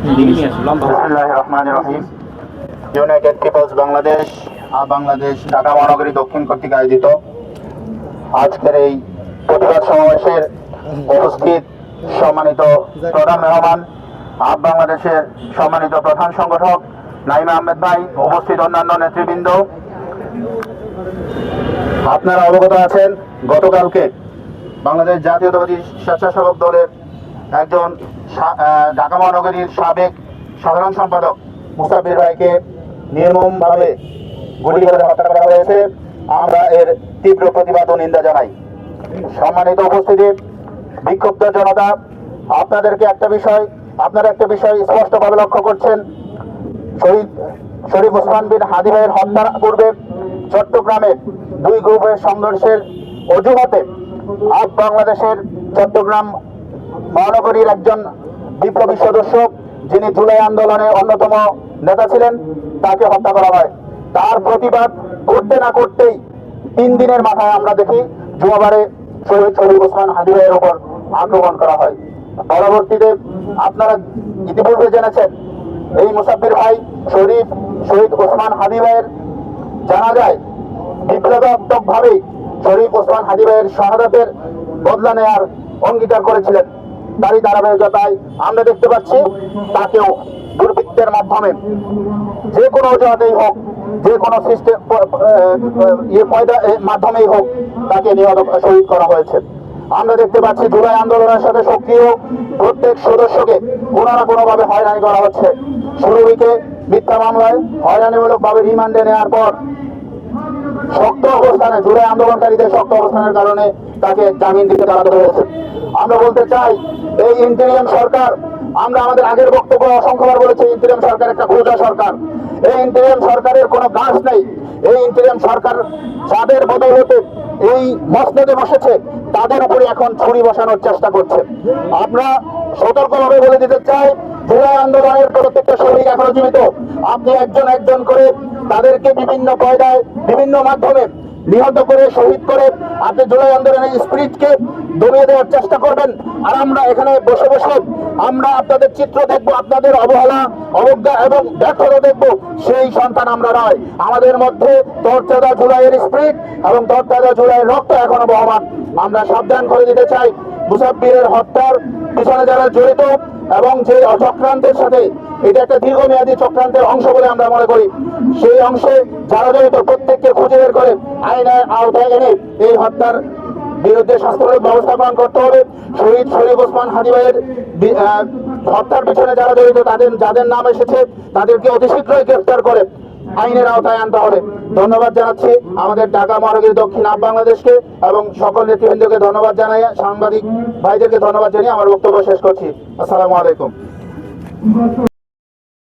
বিসমিল্লাহির রহমানির রহিম। United people's Bangladesh Dhaka মহানগরী দক্ষিণ কর্তৃক আয়োজিত আজকের এই প্রতিবাদ সমাবেশের উপস্থিত সম্মানিত প্রধান মেহমান, বাংলাদেশের সম্মানিত প্রধান সংগঠক নাইম আহমেদ ভাই, উপস্থিত অন্যান্য নেতৃবৃন্দ, আপনারা অবগত আছেন গতকালকে বাংলাদেশ জাতীয়তাবাদী স্বেচ্ছাসেবক দলের একজন ঢাকা মহানগরীর সাবেক সাধারণ সম্পাদক মুসাব্বির ভাইকে নির্মমভাবে গুলি করে হত্যা করা হয়েছে। আমরা এর তীব্র প্রতিবাদ ও নিন্দা জানাই। সম্মানিত উপস্থিতি, বিক্ষুব্ধ জনতা, আপনারা একটা বিষয় স্পষ্টভাবে লক্ষ্য করছেন। শরীফ ওসমান বিন হাদী ভাইয়ের হত্যার পূর্বে চট্টগ্রামে দুই গ্রুপের সংঘর্ষের অজুহাতে বাংলাদেশের চট্টগ্রাম মহানগরীর একজন বিপ্লবী সদস্য, যিনি জুলাই আন্দোলনের অন্যতম নেতা ছিলেন, তাকে হত্যা করা হয়। তার প্রতিবাদ করতে না করতেই 3 দিনের মাথায় আমরা দেখি জুমাবারে শরীফ ওসমান হাদী ভাইয়ের উপর আক্রমণ করা হয়। পরবর্তীতে আপনারা ইতিপূর্বে জেনেছেন, এই মুসাব্বির ভাই শহীদ ওসমান হাদী ভাইয়ের জানাজায় বিপ্লবাত্মকভাবে শরীফ ওসমান হাদী ভাইয়ের শাহাদাতের বদলা নেওয়ার অঙ্গীকার করেছিলেন। তারই ধারাবাহিকতায় আমরা দেখতে পাচ্ছি তাকেও দুর্বৃত্তের মাধ্যমে যে কোনো অজুহাতেই হোক, যে কোনো সিস্টেম মাধ্যমেই হোক, তাকে নিহত শহীদ করা হয়েছে। আমরা দেখতে পাচ্ছি জুলাই আন্দোলনের সাথে সক্রিয় প্রত্যেক সদস্যকে কোনো না কোনো ভাবে হয়রানি করা হচ্ছে। শুরুকে মিথ্যা মামলায় হয়রানিমূলক ভাবে রিমান্ডে নেওয়ার পর শক্ত অবস্থানে, জুলাই আন্দোলনকারীদের শক্ত অবস্থানের কারণে তাকে জামিন দিতে চালাতে হয়েছে। আমরা বলতে চাই, এই ইন্টেরিয়াম সরকার, আমরা আমাদের আগের বক্তব্য অসংখ্যবার বলেছি, ইন্টেরিয়াম সরকার একটা খোঁজা সরকার। এই ইন্টেরিয়াম সরকারের কোনো গাছ নেই। এই ইন্টেরিয়াম সরকার যাদের বদৌলতে এই মসনদে বসেছে, তাদের উপরে এখন ছুরি বসানোর চেষ্টা করছে। আমরা সতর্কভাবে বলে দিতে চাই, জুলাই আন্দোলনের প্রত্যেকটা শহীদ এখনো জীবিত। আপনি একজন করে তাদেরকে বিভিন্ন পয়দায়, বিভিন্ন মাধ্যমে নিহত করে, শহীদ করে আপনি জুলাই আন্দোলনের স্পিরিটকে দমিয়ে দেওয়ার চেষ্টা করবেন। আর আমরা এখানে বসে বসে আমরা আপনাদের চিত্র দেখবো, আপনাদের অবহেলা, অবজ্ঞা এবং ব্যর্থতা দেখবো। সেই সন্তান আমরা নয়। আমাদের মধ্যে তরতাজা জুলাইয়ের স্পিরিট এবং তরতাজা জুলাইয়ের রক্ত এখনো বহমান। আমরা সাবধান করে দিতে চাই, মুসাব্বিরের হত্যার পিছনে যারা জড়িত এবং যে চক্রান্তের সাথে, এটা একটা দীর্ঘমেয়াদী চক্রান্তের অংশ বলে আমরা মনে করি, সেই অংশে যারা জড়িত প্রত্যেককে খুঁজে বের করে আইনের আওতায় এনে এই হত্যার বিরুদ্ধে শাস্তিমূলক ব্যবস্থা গ্রহণ করতে হবে। শরীফ ওসমান হাদী ভাইয়ের হত্যার পিছনে যারা জড়িত, যাদের নাম এসেছে, তাদেরকে অতি শীঘ্রই গ্রেফতার করে আইনের আওতায় আনতে হবে। ধন্যবাদ জানাচ্ছি আমাদের ঢাকা মহানগরী দক্ষিণ বাংলাদেশকে এবং সকল নেতৃবৃন্দকে ধন্যবাদ জানাই, সাংবাদিক ভাইদেরকে ধন্যবাদ জানিয়ে আমার বক্তব্য শেষ করছি। আসসালামু আলাইকুম।